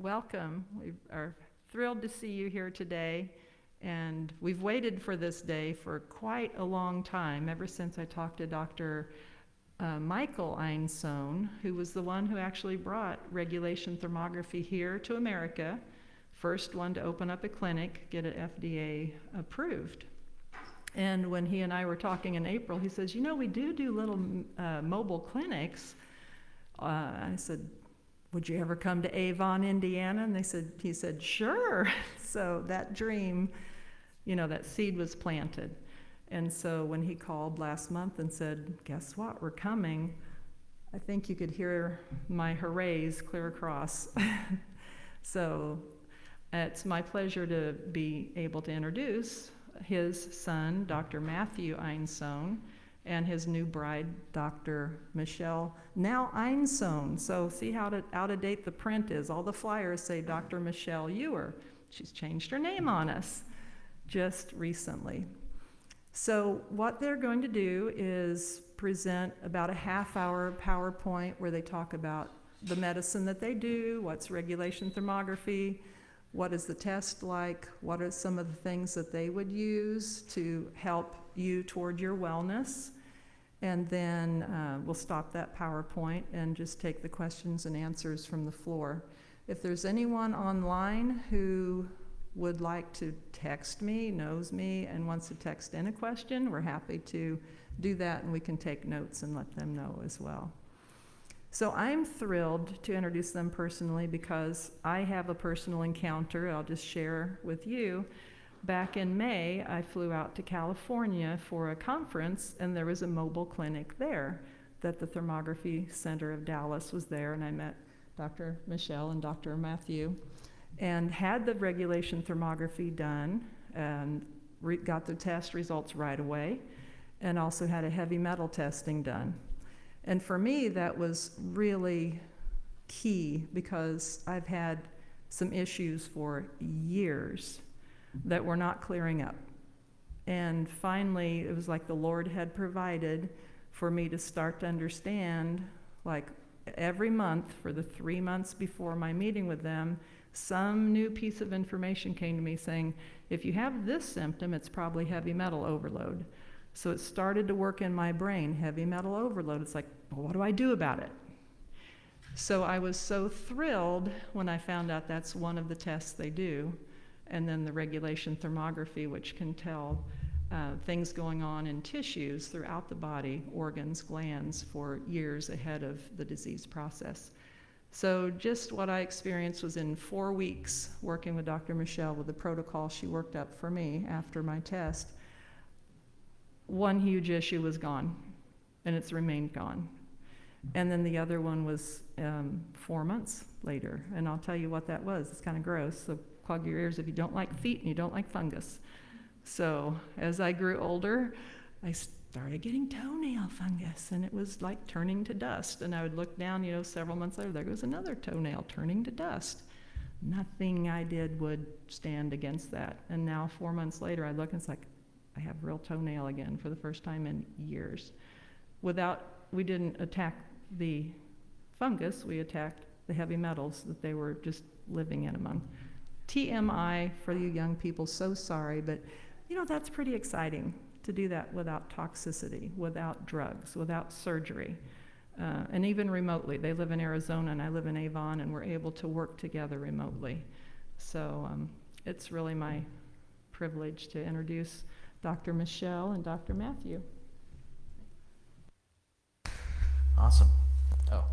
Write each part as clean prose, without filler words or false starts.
welcome. We are thrilled to see you here today, and we've waited for this day for quite a long time, ever since I talked to Dr. Michael Einsohn, who was the one who actually brought regulation thermography here to America, first one to open up a clinic, get it FDA approved. And when he and I were talking in April, he says, you know, we do little mobile clinics. I said, would you ever come to Avon, Indiana? And he said, sure. So that dream, that seed was planted. And so when he called last month and said, guess what, we're coming, I think you could hear my hoorays clear across. So it's my pleasure to be able to introduce his son, Dr. Matthew Einsohn, and his new bride, Dr. Michelle, now Einsohn. So see how out of date the print is. All the flyers say Dr. Michelle Ewer. She's changed her name on us just recently. So what they're going to do is present about a half-hour PowerPoint where they talk about the medicine that they do, what's regulation thermography, what is the test like, what are some of the things that they would use to help you toward your wellness. And then we'll stop that PowerPoint and just take the questions and answers from the floor. If there's anyone online who would like to text me, knows me, and wants to text in a question, we're happy to do that, and we can take notes and let them know as well. So I'm thrilled to introduce them personally because I have a personal encounter I'll just share with you. Back in May, I flew out to California for a conference, and there was a mobile clinic there that the Thermography Center of Dallas was there, and I met Dr. Michelle and Dr. Matthew, and had the regulation thermography done, and got the test results right away, and also had a heavy metal testing done. And for me, that was really key because I've had some issues for years that were not clearing up. And finally, it was like the Lord had provided for me to start to understand, like every month for the 3 months before my meeting with them, some new piece of information came to me saying, if you have this symptom, it's probably heavy metal overload. So it started to work in my brain, heavy metal overload. It's like, well, what do I do about it? So I was so thrilled when I found out that's one of the tests they do. And then the regulation thermography, which can tell things going on in tissues throughout the body, organs, glands, for years ahead of the disease process. So just what I experienced was in 4 weeks working with Dr. Michelle with the protocol she worked up for me after my test. One huge issue was gone, and it's remained gone. And then the other one was 4 months later, and I'll tell you what that was. It's kind of gross, so plug your ears if you don't like feet and you don't like fungus. So as I grew older, I started getting toenail fungus, and it was like turning to dust. And I would look down, several months later, there goes another toenail turning to dust. Nothing I did would stand against that. And now 4 months later, I look and it's like, I have real toenail again for the first time in years. We didn't attack the fungus, we attacked the heavy metals that they were just living in among. TMI for you young people, so sorry, but that's pretty exciting to do that without toxicity, without drugs, without surgery, and even remotely. They live in Arizona and I live in Avon, and we're able to work together remotely. So it's really my privilege to introduce Dr. Michelle and Dr. Matthew. Awesome. Oh.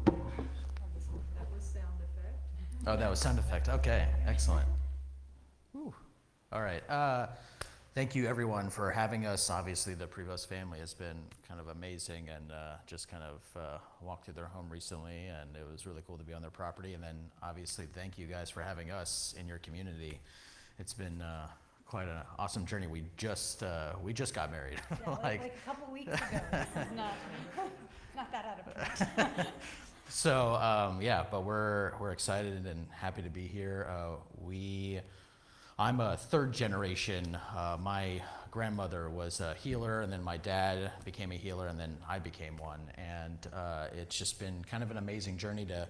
That was sound effect. Oh, that was sound effect. Okay, excellent. Whew. All right. Thank you, everyone, for having us. Obviously, the Prevost family has been kind of amazing, and just kind of walked through their home recently, and it was really cool to be on their property. And then, obviously, thank you guys for having us in your community. It's been quite an awesome journey. We just got married. Yeah, like a couple weeks ago. This is not that out of place. So yeah, but we're excited and happy to be here. I'm a third generation. My grandmother was a healer, and then my dad became a healer, and then I became one. And it's just been kind of an amazing journey to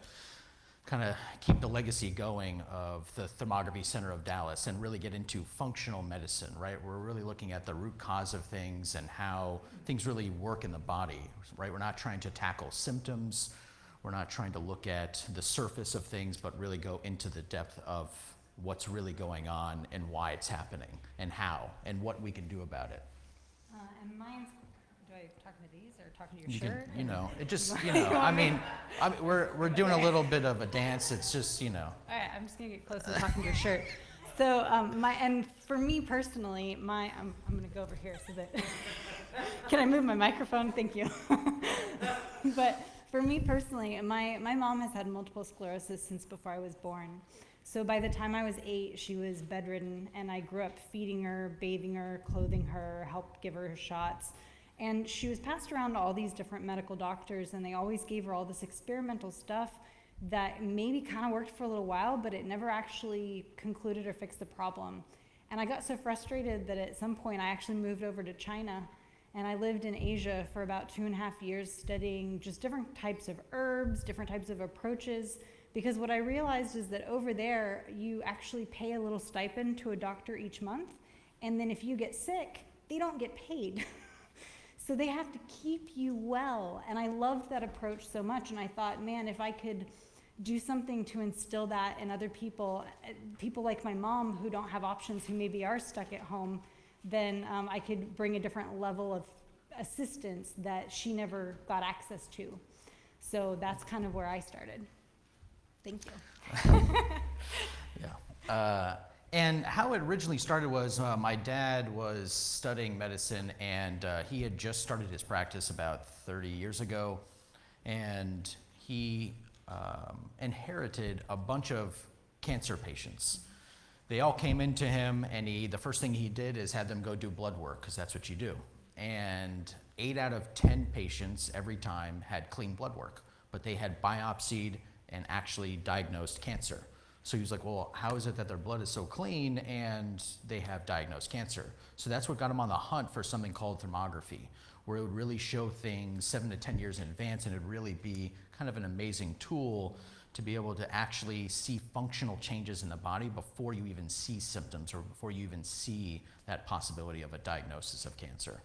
kind of keep the legacy going of the Thermography Center of Dallas and really get into functional medicine, right? We're really looking at the root cause of things and how things really work in the body, right? We're not trying to tackle symptoms. We're not trying to look at the surface of things, but really go into the depth of what's really going on and why it's happening and how and what we can do about it. And mine's, do I talk to these or talking to your You shirt? can, it just, I mean, we're doing a little bit of a dance. It's just, All right, I'm just gonna get close to talking to your shirt. So and for me personally, I'm gonna go over here so that, can I move my microphone? Thank you. But for me personally, my mom has had multiple sclerosis since before I was born. So by the time I was 8, she was bedridden, and I grew up feeding her, bathing her, clothing her, helped give her shots. And she was passed around to all these different medical doctors, and they always gave her all this experimental stuff that maybe kind of worked for a little while, but it never actually concluded or fixed the problem. And I got so frustrated that at some point I actually moved over to China, and I lived in Asia for about 2.5 years studying just different types of herbs, different types of approaches, because what I realized is that over there, you actually pay a little stipend to a doctor each month, and then if you get sick, they don't get paid. So they have to keep you well, and I loved that approach so much, and I thought, man, if I could do something to instill that in other people, people like my mom who don't have options, who maybe are stuck at home, then I could bring a different level of assistance that she never got access to. So that's kind of where I started. Thank you. yeah. And how it originally started was my dad was studying medicine, and he had just started his practice about 30 years ago, and he inherited a bunch of cancer patients. They all came into him, and the first thing he did is had them go do blood work, because that's what you do. And 8 out of 10 patients every time had clean blood work, but they had biopsied and actually diagnosed cancer. So he was like, well, how is it that their blood is so clean and they have diagnosed cancer? So that's what got him on the hunt for something called thermography, where it would really show things 7 to 10 years in advance, and it'd really be kind of an amazing tool to be able to actually see functional changes in the body before you even see symptoms or before you even see that possibility of a diagnosis of cancer.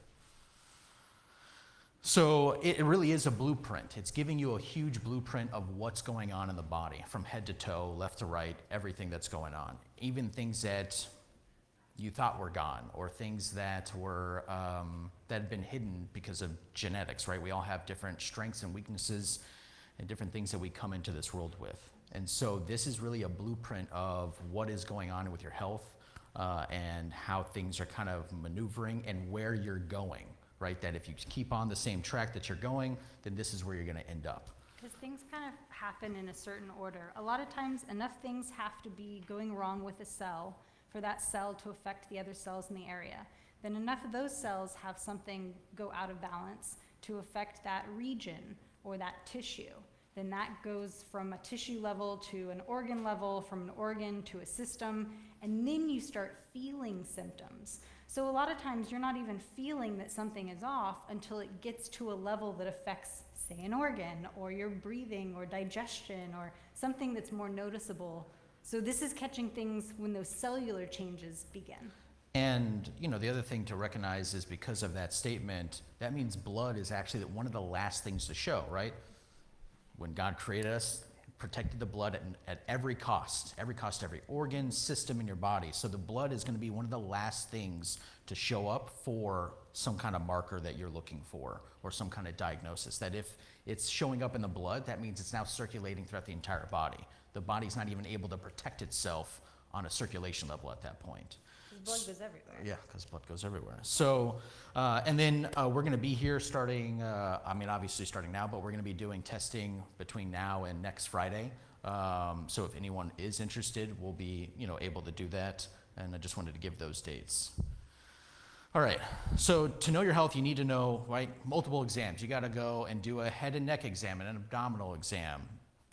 So it really is a blueprint. It's giving you a huge blueprint of what's going on in the body, from head to toe, left to right, everything that's going on. Even things that you thought were gone, or things that were that had been hidden because of genetics, right? We all have different strengths and weaknesses and different things that we come into this world with. And so this is really a blueprint of what is going on with your health and how things are kind of maneuvering and where you're going. Right, that if you keep on the same track that you're going, then this is where you're going to end up. Because things kind of happen in a certain order. A lot of times, enough things have to be going wrong with a cell for that cell to affect the other cells in the area. Then enough of those cells have something go out of balance to affect that region or that tissue. Then that goes from a tissue level to an organ level, from an organ to a system, and then you start feeling symptoms. So a lot of times you're not even feeling that something is off until it gets to a level that affects, say, an organ, or your breathing, or digestion, or something that's more noticeable. So this is catching things when those cellular changes begin. And the other thing to recognize is, because of that statement, that means blood is actually one of the last things to show, right? When God created us, protected the blood at every cost, every organ, system in your body. So the blood is going to be one of the last things to show up for some kind of marker that you're looking for, or some kind of diagnosis. That if it's showing up in the blood, that means it's now circulating throughout the entire body. The body's not even able to protect itself on a circulation level at that point. Blood goes everywhere. Yeah, because blood goes everywhere. So, and then we're going to be here starting, obviously starting now, but we're going to be doing testing between now and next Friday. So if anyone is interested, we'll be, able to do that. And I just wanted to give those dates. All right, so to know your health, you need to know, right, multiple exams. You got to go and do a head and neck exam, and an abdominal exam,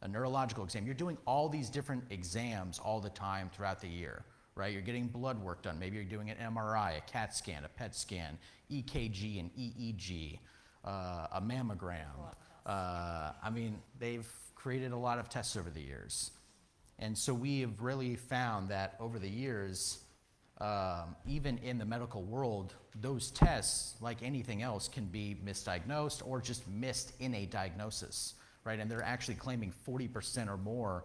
a neurological exam. You're doing all these different exams all the time throughout the year. Right, you're getting blood work done. Maybe you're doing an MRI, a CAT scan, a PET scan, EKG and EEG, a mammogram. They've created a lot of tests over the years. And so we have really found that over the years, even in the medical world, those tests, like anything else, can be misdiagnosed or just missed in a diagnosis, right? And they're actually claiming 40% or more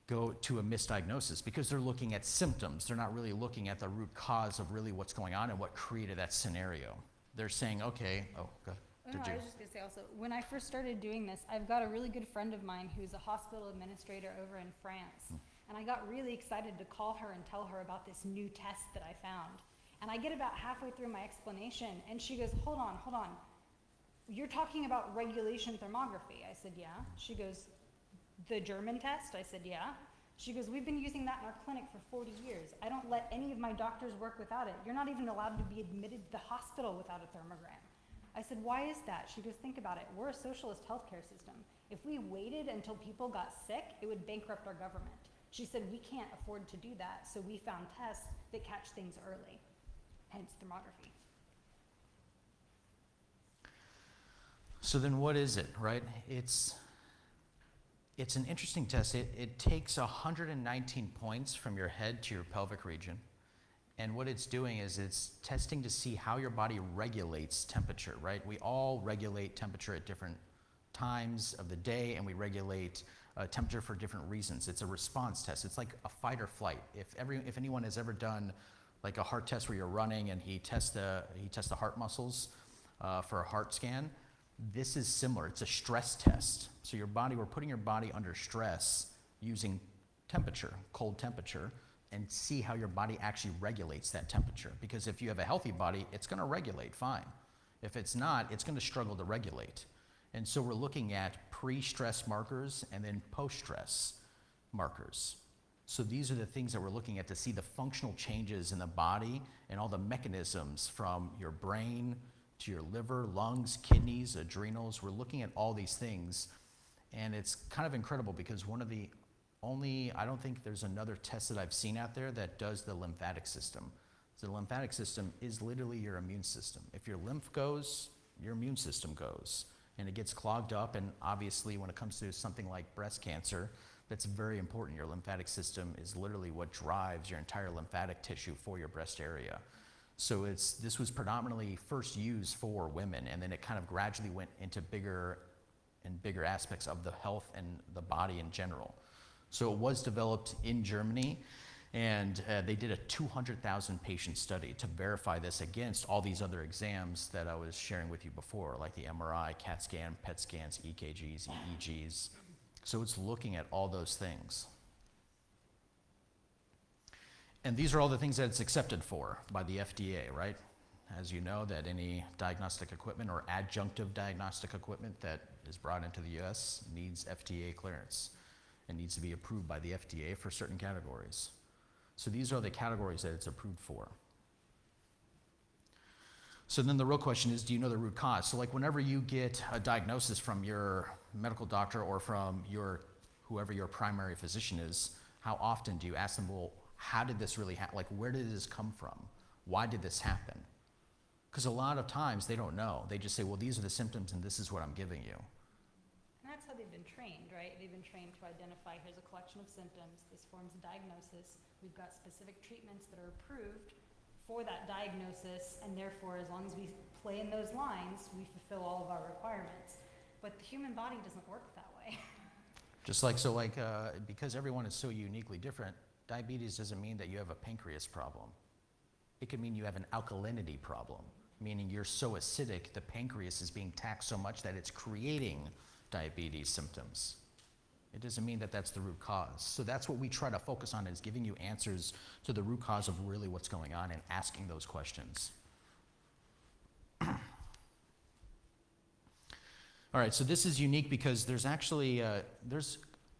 go to a misdiagnosis because they're looking at symptoms. They're not really looking at the root cause of really what's going on and what created that scenario. They're saying, okay, oh, go ahead. Oh, no, I was just gonna say also, when I first started doing this, I've got a really good friend of mine who's a hospital administrator over in France. And I got really excited to call her and tell her about this new test that I found. And I get about halfway through my explanation and she goes, hold on. You're talking about regulation thermography. I said, yeah. She goes, the German test? I said, yeah. She goes, we've been using that in our clinic for 40 years. I don't let any of my doctors work without it. You're not even allowed to be admitted to the hospital without a thermogram. I said, why is that? She goes, think about it. We're a socialist healthcare system. If we waited until people got sick, it would bankrupt our government. She said, we can't afford to do that, so we found tests that catch things early, hence thermography. So then what is it, right? It's an interesting test. It takes 119 points from your head to your pelvic region. And what it's doing is it's testing to see how your body regulates temperature, right? We all regulate temperature at different times of the day, and we regulate temperature for different reasons. It's a response test. It's like a fight or flight. If anyone has ever done like a heart test where you're running and he tests the heart muscles for a heart scan, this is similar. It's a stress test. So we're putting your body under stress using temperature, cold temperature, and see how your body actually regulates that temperature. Because if you have a healthy body, it's going to regulate fine. If it's not, it's going to struggle to regulate. And so we're looking at pre-stress markers and then post-stress markers. So these are the things that we're looking at to see the functional changes in the body and all the mechanisms from your brain to your liver, lungs, kidneys, adrenals. We're looking at all these things. And it's kind of incredible because I don't think there's another test that I've seen out there that does the lymphatic system. So the lymphatic system is literally your immune system. If your lymph goes, your immune system goes. And it gets clogged up, and obviously when it comes to something like breast cancer, that's very important. Your lymphatic system is literally what drives your entire lymphatic tissue for your breast area. So this was predominantly first used for women, and then it kind of gradually went into bigger and bigger aspects of the health and the body in general. So it was developed in Germany, and they did a 200,000 patient study to verify this against all these other exams that I was sharing with you before, like the MRI, CAT scan, PET scans, EKGs, EEGs. So it's looking at all those things. And these are all the things that it's accepted for by the FDA, right? As you know, that any diagnostic equipment or adjunctive diagnostic equipment that is brought into the US needs FDA clearance and needs to be approved by the FDA for certain categories. So these are the categories that it's approved for. So then the real question is, do you know the root cause? So like whenever you get a diagnosis from your medical doctor or from whoever your primary physician is, how often do you ask them, well, how did this really happen? Like, where did this come from? Why did this happen? Because a lot of times they don't know. They just say, well, these are the symptoms and this is what I'm giving you. And that's how they've been trained, right? They've been trained to identify, here's a collection of symptoms, this forms a diagnosis, we've got specific treatments that are approved for that diagnosis, and therefore, as long as we play in those lines, we fulfill all of our requirements. But the human body doesn't work that way. Just because everyone is so uniquely different, diabetes doesn't mean that you have a pancreas problem. It could mean you have an alkalinity problem, meaning you're so acidic, the pancreas is being taxed so much that it's creating diabetes symptoms. It doesn't mean that that's the root cause. So that's what we try to focus on, is giving you answers to the root cause of really what's going on and asking those questions. All right, so this is unique because there's actually, there's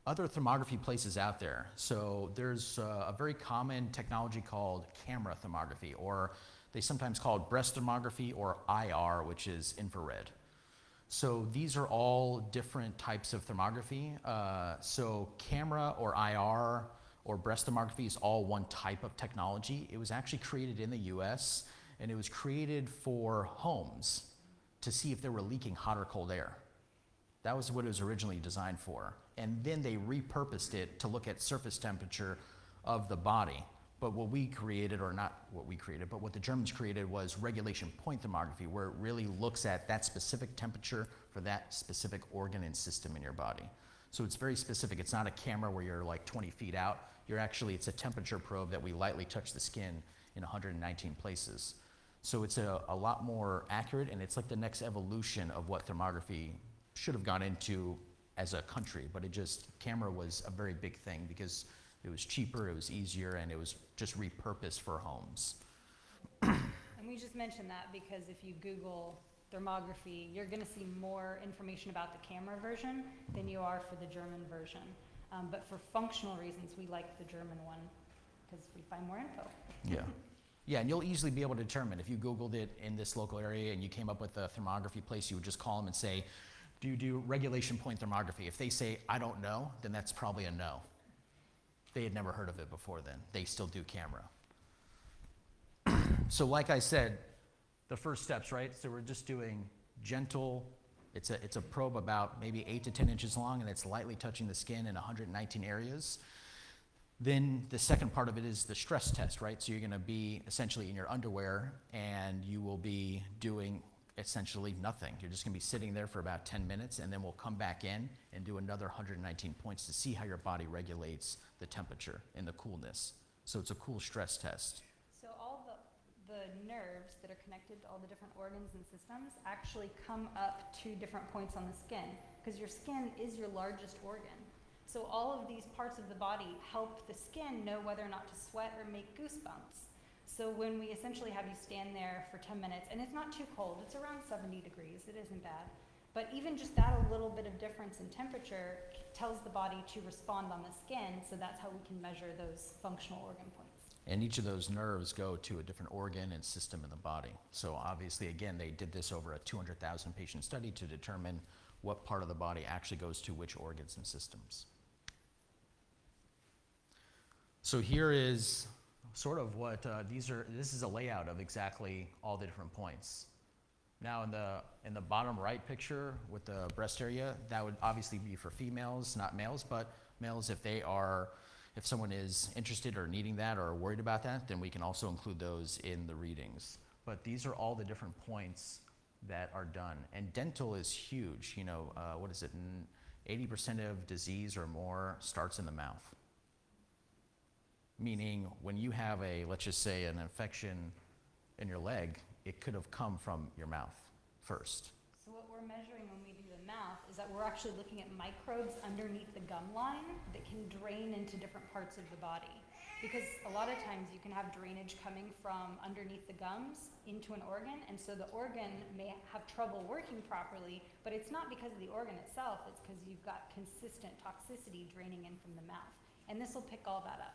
other thermography places out there. So there's a very common technology called camera thermography, or they sometimes call it breast thermography, or IR, which is infrared. So these are all different types of thermography. So camera or IR or breast thermography is all one type of technology. It was actually created in the US, and it was created for homes to see if they were leaking hot or cold air. That was what it was originally designed for. And then they repurposed it to look at surface temperature of the body. But what we created, or not what we created, but what the Germans created was regulation point thermography, where it really looks at that specific temperature for that specific organ and system in your body. So it's very specific. It's not a camera where you're like 20 feet out. It's a temperature probe that we lightly touch the skin in 119 places. So it's a lot more accurate, and it's like the next evolution of what thermography should have gone into as a country. But camera was a very big thing because it was cheaper, it was easier, and it was just repurposed for homes. And we just mentioned that because if you Google thermography, you're going to see more information about the camera version than you are for the German version. But for functional reasons, we like the German one because we find more info. Yeah. Yeah, and you'll easily be able to determine if you Googled it in this local area and you came up with a thermography place, you would just call them and say, do you do regulation point thermography? If they say, I don't know, then that's probably a no. They had never heard of it before then. They still do camera. So like I said, the first steps, right? So we're just doing gentle, it's a probe about maybe 8 to 10 inches long, and it's lightly touching the skin in 119 areas. Then the second part of it is the stress test, right? So you're gonna be essentially in your underwear, and you will be doing essentially nothing. You're just gonna be sitting there for about 10 minutes, and then we'll come back in and do another 119 points to see how your body regulates the temperature and the coolness. So it's a cool stress test. So all the nerves that are connected to all the different organs and systems actually come up to different points on the skin, because your skin is your largest organ. So all of these parts of the body help the skin know whether or not to sweat or make goosebumps. So when we essentially have you stand there for 10 minutes, and it's not too cold, it's around 70 degrees, it isn't bad, but even just that a little bit of difference in temperature tells the body to respond on the skin, so that's how we can measure those functional organ points. And each of those nerves go to a different organ and system in the body. So obviously, again, they did this over a 200,000 patient study to determine what part of the body actually goes to which organs and systems. So here is sort of what this is a layout of exactly all the different points. Now in the bottom right picture with the breast area, that would obviously be for females, not males, but males, if someone is interested or needing that or worried about that, then we can also include those in the readings. But these are all the different points that are done. And dental is huge. 80% of disease or more starts in the mouth. Meaning when you have let's just say an infection in your leg, it could have come from your mouth first. So what we're measuring when we do the mouth is that we're actually looking at microbes underneath the gum line that can drain into different parts of the body. Because a lot of times you can have drainage coming from underneath the gums into an organ, and so the organ may have trouble working properly, but it's not because of the organ itself, it's because you've got consistent toxicity draining in from the mouth. And this will pick all that up.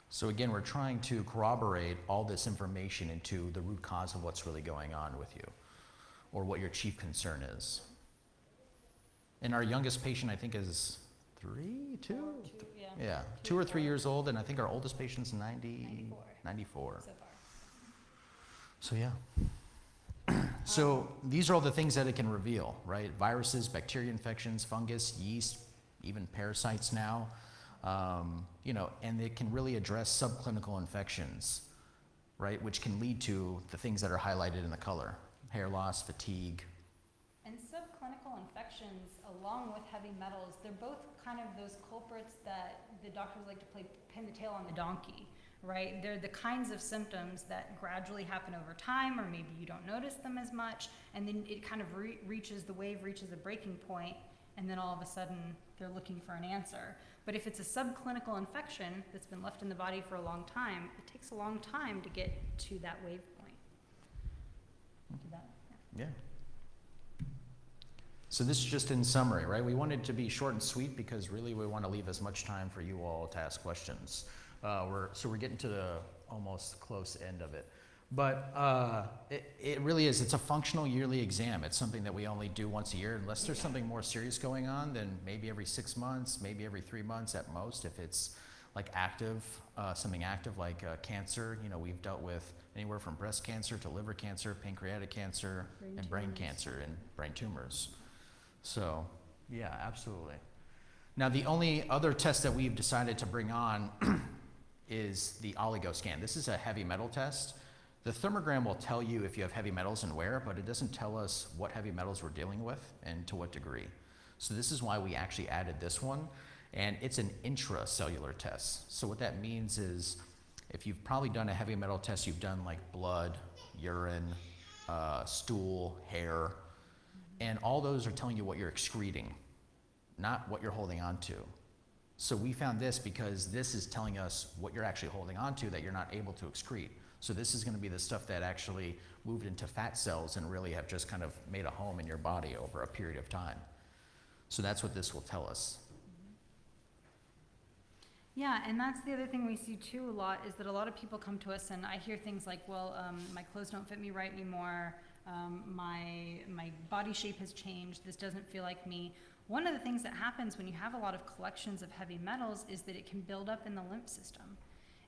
So again, we're trying to corroborate all this information into the root cause of what's really going on with you, or what your chief concern is. And our youngest patient, I think, is 2 or 3 years old, and I think our oldest patient's 94. So far. So yeah. So these are all the things that it can reveal, right? Viruses, bacteria infections, fungus, yeast, even parasites now. And it can really address subclinical infections, right? Which can lead to the things that are highlighted in the color: hair loss, fatigue. And subclinical infections, along with heavy metals, they're both kind of those culprits that the doctors like to pin the tail on the donkey, right? They're the kinds of symptoms that gradually happen over time, or maybe you don't notice them as much, and then it kind of reaches a breaking point, and then all of a sudden they're looking for an answer. But if it's a subclinical infection that's been left in the body for a long time, it takes a long time to get to that wave point. Yeah. So this is just in summary, right? We wanted to be short and sweet because really we want to leave as much time for you all to ask questions. We're getting to the almost close end of it. But it really is, it's a functional yearly exam. It's something that we only do once a year, unless there's something more serious going on, then maybe every 6 months, maybe every 3 months at most, if it's like something active like cancer. We've dealt with anywhere from breast cancer to liver cancer, pancreatic cancer, and brain cancer and brain tumors. So Yeah, absolutely. Now, the only other test that we've decided to bring on is the oligoscan. This is a heavy metal test. The thermogram will tell you if you have heavy metals and where, but it doesn't tell us what heavy metals we're dealing with and to what degree. So this is why we actually added this one, and it's an intracellular test. So what that means is, if you've probably done a heavy metal test, you've done like blood, urine, stool, hair, and all those are telling you what you're excreting, not what you're holding on to. So we found this because this is telling us what you're actually holding on to that you're not able to excrete. So this is going to be the stuff that actually moved into fat cells and really have just kind of made a home in your body over a period of time. So that's what this will tell us. Yeah, and that's the other thing we see too a lot, is that a lot of people come to us and I hear things like, well, my clothes don't fit me right anymore, my body shape has changed, this doesn't feel like me. One of the things that happens when you have a lot of collections of heavy metals is that it can build up in the lymph system.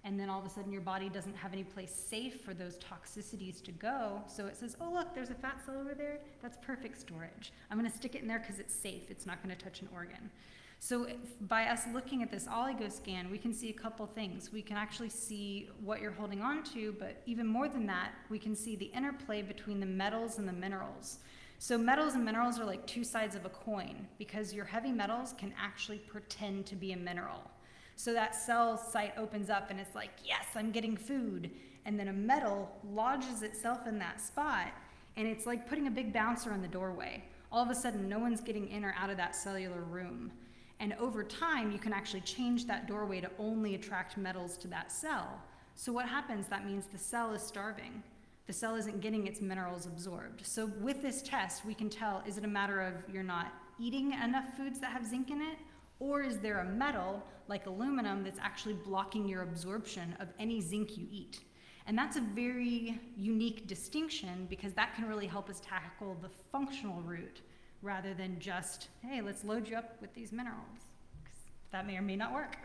And then all of a sudden your body doesn't have any place safe for those toxicities to go. So it says, oh look, there's a fat cell over there, that's perfect storage. I'm gonna stick it in there because it's safe, it's not gonna touch an organ. So by us looking at this oligoscan, we can see a couple things. We can actually see what you're holding on to, but even more than that, we can see the interplay between the metals and the minerals. So metals and minerals are like two sides of a coin, because your heavy metals can actually pretend to be a mineral. So that cell site opens up and it's like, yes, I'm getting food. And then a metal lodges itself in that spot, and it's like putting a big bouncer in the doorway. All of a sudden, no one's getting in or out of that cellular room. And over time, you can actually change that doorway to only attract metals to that cell. So what happens? That means the cell is starving. The cell isn't getting its minerals absorbed. So with this test, we can tell, is it a matter of you're not eating enough foods that have zinc in it? Or is there a metal, like aluminum, that's actually blocking your absorption of any zinc you eat? And that's a very unique distinction, because that can really help us tackle the functional root, rather than just, hey, let's load you up with these minerals. 'Cause that may or may not work.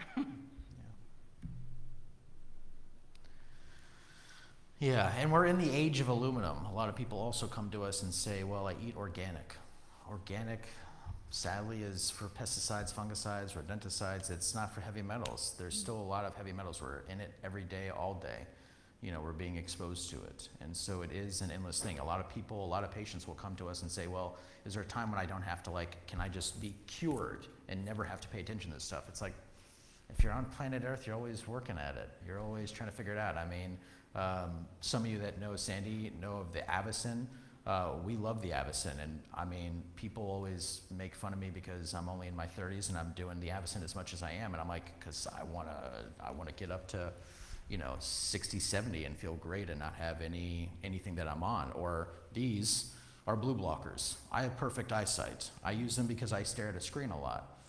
Yeah, and we're in the age of aluminum. A lot of people also come to us and say, well, I eat organic. Organic, sadly, is for pesticides, fungicides, rodenticides. It's not for heavy metals. There's still a lot of heavy metals. We're in it every day, all day. You know, we're being exposed to it. And so it is an endless thing. A lot of people, a lot of patients will come to us and say, well, is there a time when I don't have to, like, can I just be cured and never have to pay attention to this stuff? It's like, if you're on planet Earth, you're always working at it. You're always trying to figure it out. I mean, some of you that know Sandy know of the Avicen. We love the Avicen, and I mean, people always make fun of me because I'm only in my 30s and I'm doing the Avicen as much as I am, and I'm like, because I wanna get up to, 60, 70 and feel great and not have anything that I'm on. Or these are blue blockers. I have perfect eyesight. I use them because I stare at a screen a lot.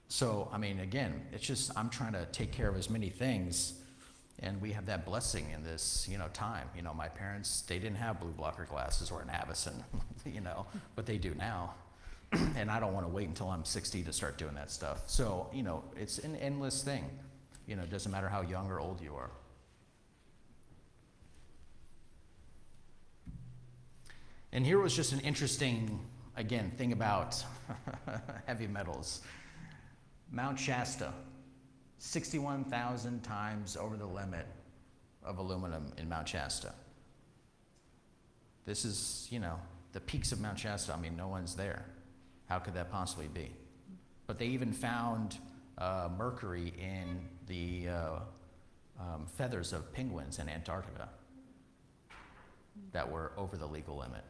So, I mean, again, it's just, I'm trying to take care of as many things, and we have that blessing in this, time. My parents, they didn't have blue blocker glasses or an Avicen, but they do now. And I don't want to wait until I'm 60 to start doing that stuff. So, it's an endless thing. It doesn't matter how young or old you are. And here was just an interesting, again, thing about heavy metals. Mount Shasta, 61,000 times over the limit of aluminum in Mount Shasta. This is, the peaks of Mount Shasta. I mean, no one's there. How could that possibly be? But they even found mercury in the feathers of penguins in Antarctica that were over the legal limit.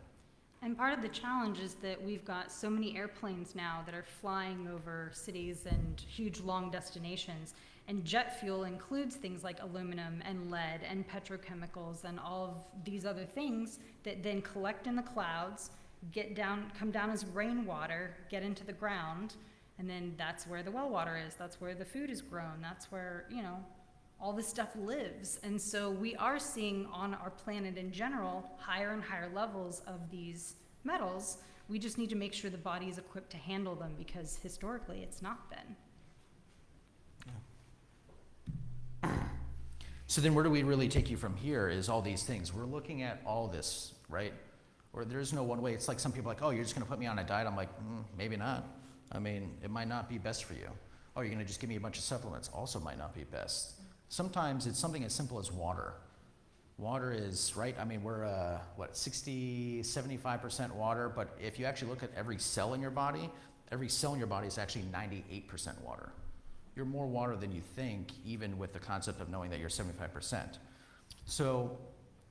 And part of the challenge is that we've got so many airplanes now that are flying over cities and huge long destinations, and jet fuel includes things like aluminum and lead and petrochemicals and all of these other things that then collect in the clouds, come down as rainwater, get into the ground, and then that's where the well water is, that's where the food is grown, that's where, all this stuff lives. And so we are seeing on our planet in general higher and higher levels of these metals. We just need to make sure the body is equipped to handle them, because historically it's not been. Yeah. So then where do we really take you from here is all these things. We're looking at all this, right? Or there's no one way. It's like some people are like, oh, you're just going to put me on a diet. I'm like, maybe not. I mean, it might not be best for you. Oh, you're gonna just give me a bunch of supplements, also might not be best. Sometimes it's something as simple as water. Water is, right, I mean, we're, 75% water, but if you actually look at every cell in your body is actually 98% water. You're more water than you think, even with the concept of knowing that you're 75%. So,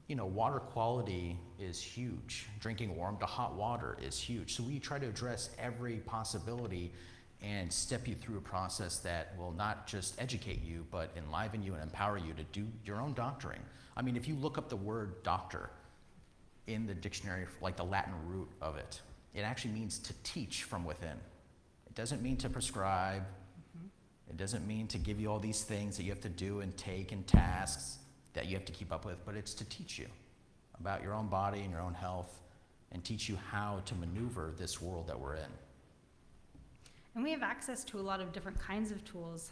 water quality is huge. Drinking warm to hot water is huge. So we try to address every possibility and step you through a process that will not just educate you, but enliven you and empower you to do your own doctoring. I mean, if you look up the word doctor in the dictionary, like the Latin root of it, it actually means to teach from within. It doesn't mean to prescribe. It doesn't mean to give you all these things that you have to do and take and tasks that you have to keep up with, but it's to teach you about your own body and your own health and teach you how to maneuver this world that we're in. And we have access to a lot of different kinds of tools.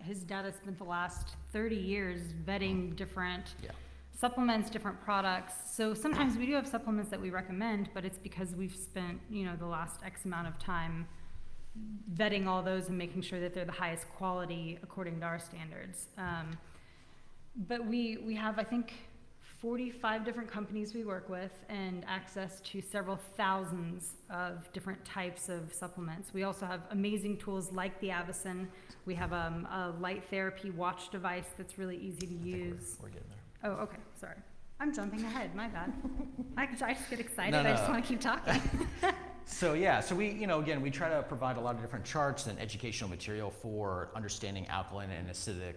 His dad has spent the last 30 years vetting different supplements, different products. So sometimes we do have supplements that we recommend, but it's because we've spent, the last X amount of time vetting all those and making sure that they're the highest quality according to our standards. But we have, I think, 45 different companies we work with and access to several thousands of different types of supplements. We also have amazing tools like the Avicen. We have a light therapy watch device that's really easy to use. We're getting there. Oh, okay, sorry. I'm jumping ahead, my bad. I just get excited, No. I just want to keep talking. So we, again, we try to provide a lot of different charts and educational material for understanding alkaline and acidic,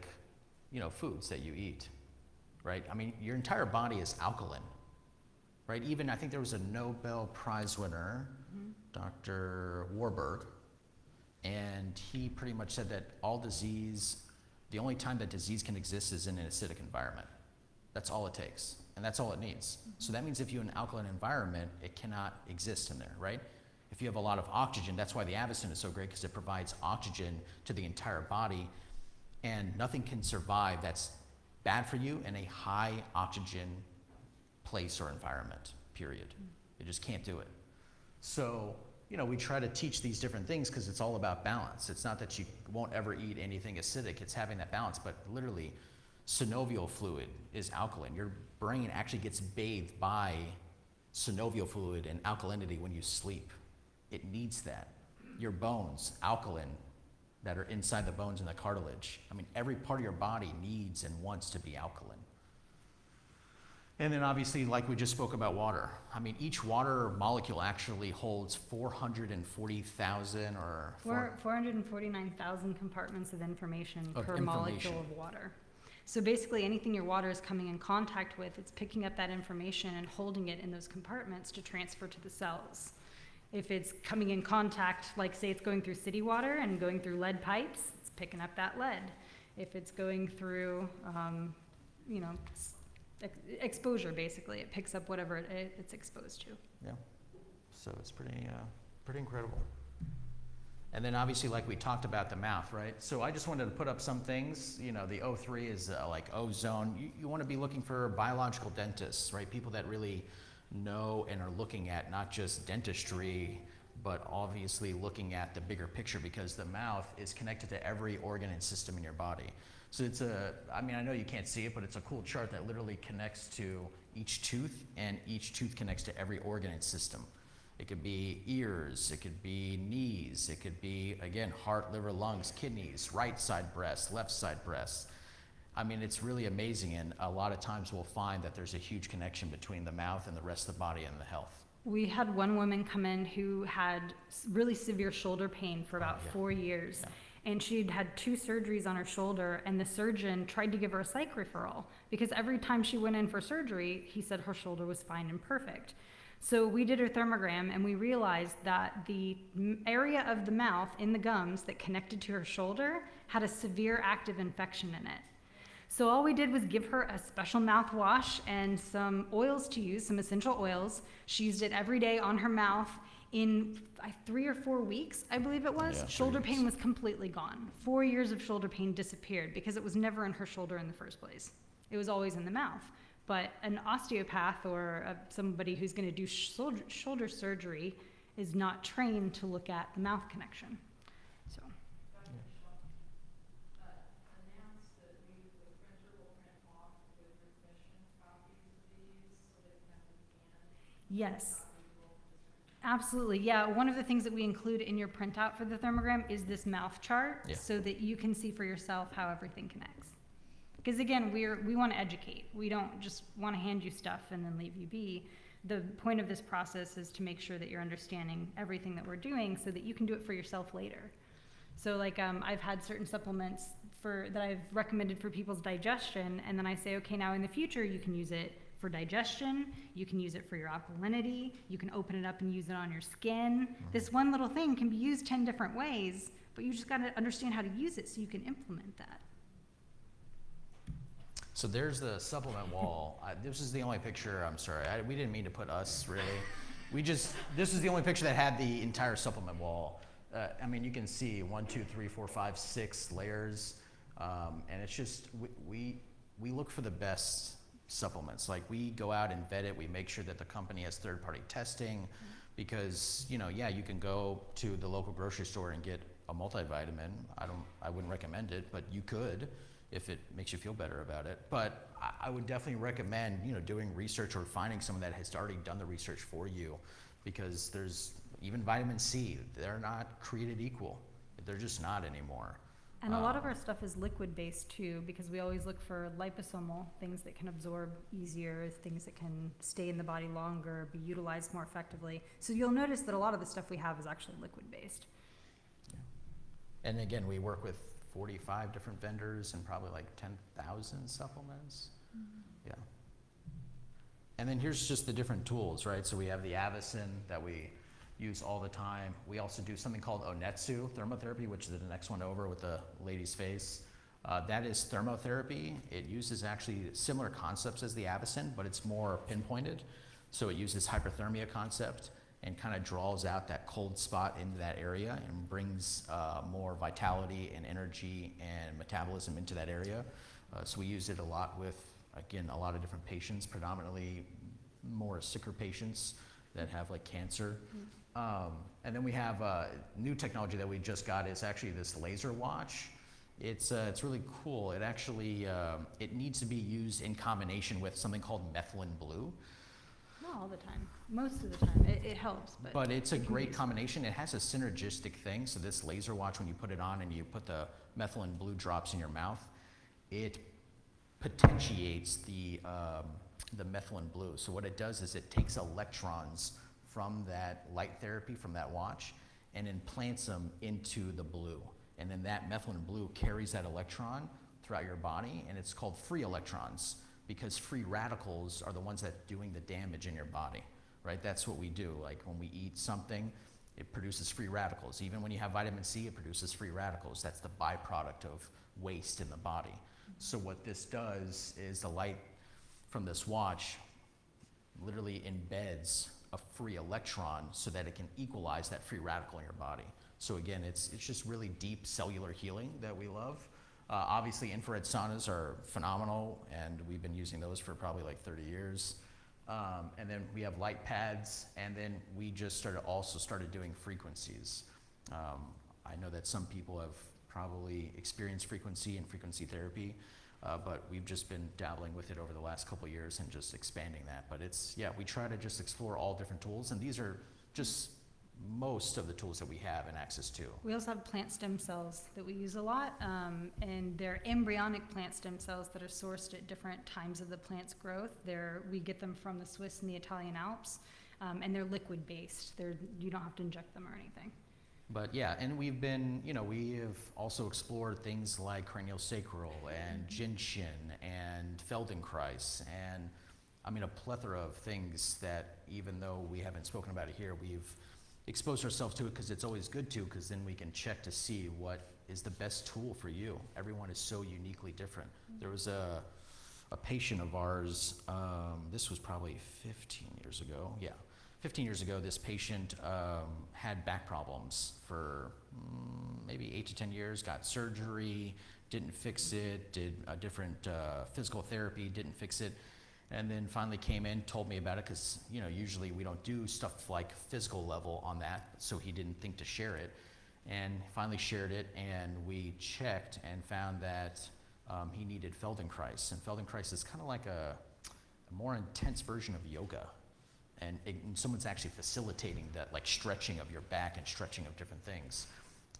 foods that you eat, right? I mean, your entire body is alkaline, right? Even I think there was a Nobel Prize winner, Dr. Warburg, and he pretty much said that the only time that disease can exist is in an acidic environment. That's all it takes, and that's all it needs. So that means if you have an alkaline environment, it cannot exist in there, right? If you have a lot of oxygen, that's why the Avicen is so great, because it provides oxygen to the entire body, and nothing can survive that's bad for you in a high oxygen place or environment, period. You just can't do it. So, we try to teach these different things because it's all about balance. It's not that you won't ever eat anything acidic, it's having that balance, but literally, synovial fluid is alkaline. Your brain actually gets bathed by synovial fluid and alkalinity when you sleep. It needs that. Your bones, alkaline, that are inside the bones and the cartilage. I mean, every part of your body needs and wants to be alkaline. And then obviously, like we just spoke about water. I mean, each water molecule actually holds 440,000 or 449,000 compartments of information per information. molecule of water. So basically, anything your water is coming in contact with, it's picking up that information and holding it in those compartments to transfer to the cells. If it's coming in contact, like say it's going through city water and going through lead pipes, it's picking up that lead. If it's going through, exposure, basically, it picks up whatever it's exposed to. Yeah, so it's pretty incredible. And then obviously, like we talked about the mouth, right? So I just wanted to put up some things. The O3 is like ozone. You want to be looking for biological dentists, right? People that really know and are looking at not just dentistry, but obviously looking at the bigger picture, because the mouth is connected to every organ and system in your body. So I know you can't see it, but it's a cool chart that literally connects to each tooth, and each tooth connects to every organ and system. It could be ears, it could be knees, it could be, again, heart, liver, lungs, kidneys, right side breast, left side breast. I mean, it's really amazing, and a lot of times we'll find that there's a huge connection between the mouth and the rest of the body and the health. We had one woman come in who had really severe shoulder pain for about 4 years. Yeah. And she'd had 2 surgeries on her shoulder, and the surgeon tried to give her a psych referral because every time she went in for surgery, he said her shoulder was fine and perfect. So we did her thermogram, and we realized that the area of the mouth in the gums that connected to her shoulder had a severe active infection in it. So all we did was give her a special mouthwash and some oils to use, some essential oils. She used it every day on her mouth. In 3 or 4 weeks, I believe it was, Yeah, shoulder 3 weeks. pain was completely gone. 4 years of shoulder pain disappeared because it was never in her shoulder in the first place. It was always in the mouth. But an osteopath or somebody who's going to do shoulder surgery is not trained to look at the mouth connection. Yes. Absolutely, yeah. One of the things that we include in your printout for the thermogram is this mouth chart, Yeah. so that you can see for yourself how everything connects. Because again, we want to educate. We don't just want to hand you stuff and then leave you be. The point of this process is to make sure that you're understanding everything that we're doing so that you can do it for yourself later. So like I've had certain supplements that I've recommended for people's digestion, and then I say, okay, now in the future you can use it for digestion, you can use it for your alkalinity, you can open it up and use it on your skin. This one little thing can be used 10 different ways, but you just got to understand how to use it so you can implement that. So there's the supplement wall. This is the only picture, I'm sorry, we didn't mean to put us, really. This is the only picture that had the entire supplement wall. I mean, you can see 1, 2, 3, 4, 5, 6 layers. And it's just, we look for the best supplements. Like, we go out and vet it. We make sure that the company has third-party testing, because, you can go to the local grocery store and get a multivitamin. I wouldn't recommend it, but you could if it makes you feel better about it. But I would definitely recommend, doing research or finding someone that has already done the research for you, because there's even vitamin C, they're not created equal. They're just not anymore. And a lot of our stuff is liquid-based too, because we always look for liposomal things that can absorb easier, things that can stay in the body longer, be utilized more effectively. So you'll notice that a lot of the stuff we have is actually liquid-based. Yeah. And again, we work with 45 different vendors and probably like 10,000 supplements. Yeah. And then here's just the different tools, right? So we have the Avicin that we use all the time. We also do something called Onetsu thermotherapy, which is the next one over with the lady's face. That is thermotherapy. It uses actually similar concepts as the Avicin, but it's more pinpointed. So it uses hyperthermia concept and kind of draws out that cold spot into that area and brings more vitality and energy and metabolism into that area. So we use it a lot with, again, a lot of different patients, predominantly more sicker patients that have like cancer. And then we have new technology that we just got is actually this laser watch. It's really cool. It actually, it needs to be used in combination with something called methylene blue. Not all the time. Most of the time. It helps. But it's a great combination. It has a synergistic thing. So this laser watch, when you put it on and you put the methylene blue drops in your mouth, it potentiates the methylene blue. So what it does is it takes electrons from that light therapy, from that watch, and implants them into the blue. And then that methylene blue carries that electron throughout your body, and it's called free electrons, because free radicals are the ones that are doing the damage in your body, right? That's what we do. Like when we eat something, it produces free radicals. Even when you have vitamin C, it produces free radicals. That's the byproduct of waste in the body. So what this does is the light from this watch literally embeds a free electron so that it can equalize that free radical in your body. So again, it's just really deep cellular healing that we love. Obviously, infrared saunas are phenomenal, and we've been using those for probably like 30 years. And then we have light pads, and then we just started doing frequencies. I know that some people have probably experienced frequency and frequency therapy, but we've just been dabbling with it over the last couple of years and just expanding that. But we try to just explore all different tools, and these are just most of the tools that we have and access to. We also have plant stem cells that we use a lot, and they're embryonic plant stem cells that are sourced at different times of the plant's growth. We get them from the Swiss and the Italian Alps, and they're liquid-based. You don't have to inject them or anything. But yeah, and we have also explored things like craniosacral and gentian and Feldenkrais, and I mean a plethora of things that, even though we haven't spoken about it here, we've exposed ourselves to it because it's always good to, because then we can check to see what is the best tool for you. Everyone is so uniquely different. There was a patient of ours, this was probably 15 years ago, 15 years ago, this patient had back problems for maybe 8 to 10 years, got surgery, didn't fix it, did a different physical therapy, didn't fix it, and then finally came in, told me about it, because usually we don't do stuff like physical level on that, so he didn't think to share it, and finally shared it, and we checked and found that he needed Feldenkrais, and Feldenkrais is kind of like a more intense version of yoga. and someone's actually facilitating that, like, stretching of your back and stretching of different things.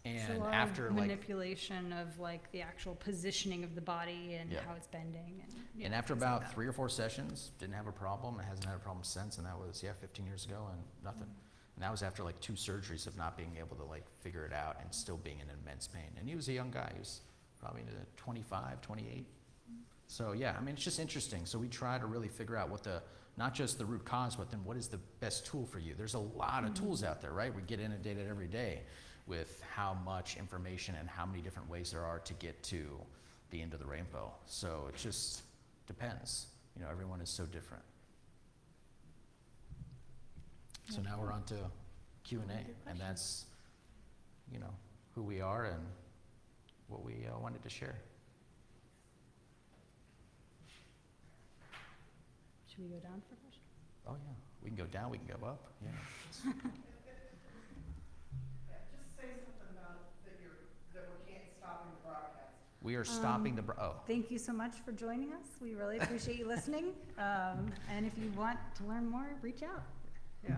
It's a And lot after, of like, manipulation of like the actual positioning of the body and Yeah. how it's bending and, you and know, after things like about that. 3 or 4 sessions, didn't have a problem, and hasn't had a problem since, and that was, 15 years ago, and nothing. And that was after like 2 surgeries of not being able to, like, figure it out and still being in immense pain. And he was a young guy, he was probably 25, 28. So yeah, I mean, it's just interesting. So we try to really figure out what not just the root cause, but then what is the best tool for you. There's a lot of tools out there, right? We get inundated every day with how much information and how many different ways there are to get to the end of the rainbow. So it just depends. You know, everyone is so different. So now we're on to Q&A, and that's, you know, who we are and what we wanted to share. Should we go down for questions? Oh yeah, we can go down, we can go up, yeah. Just say something about that we can't stop in the broadcast. We are stopping the, Thank you so much for joining us. We really appreciate you listening. And if you want to learn more, reach out. Yeah.